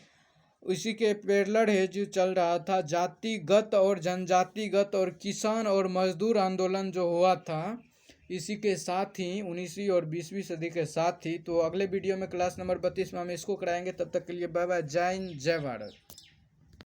इसी के पैरेलल है जो चल रहा था जातिगत और जनजातिगत और किसान और मजदूर आंदोलन जो हुआ था, इसी के साथ ही 19वीं और 20वीं सदी के साथ ही। तो अगले वीडियो में क्लास नंबर 32 में हम इसको कराएंगे। तब तक के लिए बाय बाय, जय हिंद, जय भारत।